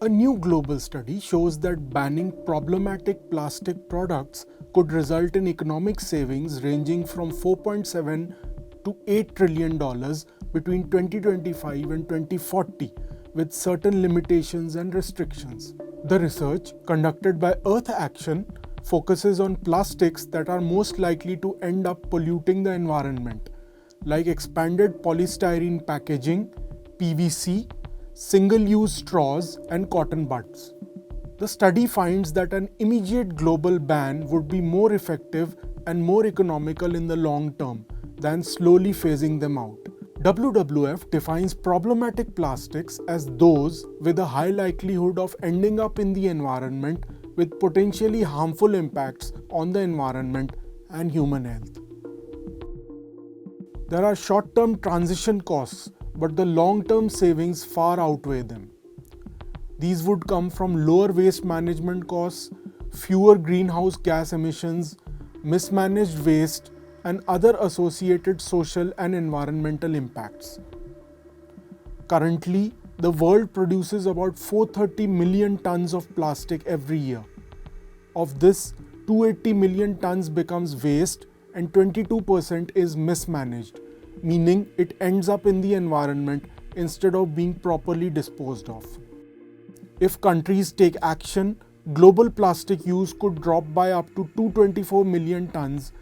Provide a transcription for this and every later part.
A new global study shows that banning problematic plastic products could result in economic savings ranging from $4.7 to $8 trillion between 2025 and 2040, with certain limitations and restrictions. The research, conducted by Earth Action, focuses on plastics that are most likely to end up polluting the environment, like expanded polystyrene packaging, PVC, single-use straws, and cotton buds. The study finds that an immediate global ban would be more effective and more economical in the long term than slowly phasing them out. WWF defines problematic plastics as those with a high likelihood of ending up in the environment with potentially harmful impacts on the environment and human health. There are short-term transition costs, but the long-term savings far outweigh them. These would come from lower waste management costs, fewer greenhouse gas emissions, mismanaged waste, and other associated social and environmental impacts. Currently, the world produces about 430 million tons of plastic every year. Of this, 280 million tons becomes waste and 22% is mismanaged, meaning it ends up in the environment instead of being properly disposed of. If countries take action, global plastic use could drop by up to 224 million tons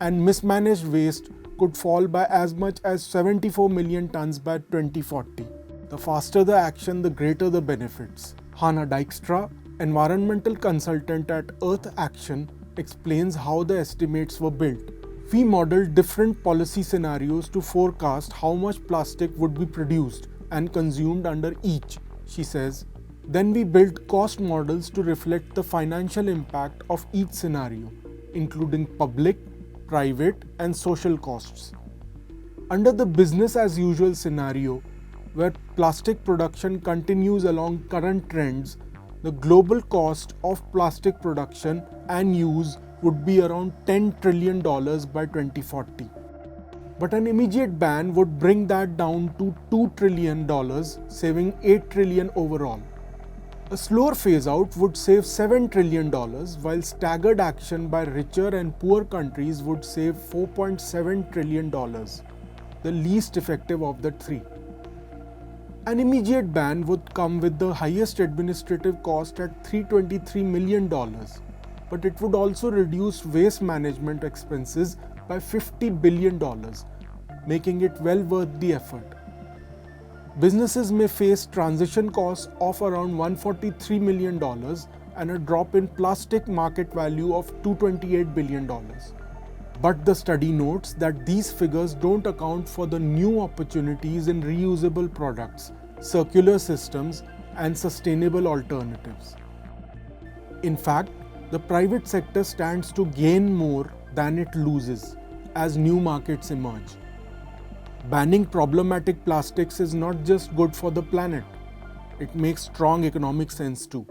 and mismanaged waste could fall by as much as 74 million tons by 2040. The faster the action, the greater the benefits. Hannah Dykstra, environmental consultant at Earth Action, explains how the estimates were built. We modeled different policy scenarios to forecast how much plastic would be produced and consumed under each, she says. Then we built cost models to reflect the financial impact of each scenario, including public, private, and social costs. Under the business as usual scenario, where plastic production continues along current trends, the global cost of plastic production and use would be around $10 trillion by 2040. But an immediate ban would bring that down to $2 trillion, saving $8 trillion overall. A slower phase-out would save $7 trillion, while staggered action by richer and poor countries would save $4.7 trillion, the least effective of the three. An immediate ban would come with the highest administrative cost at $323 million, but it would also reduce waste management expenses by $50 billion, making it well worth the effort. Businesses may face transition costs of around $143 million and a drop in plastic market value of $228 billion. But the study notes that these figures don't account for the new opportunities in reusable products, circular systems, and sustainable alternatives. In fact, the private sector stands to gain more than it loses as new markets emerge. Banning problematic plastics is not just good for the planet, it makes strong economic sense too.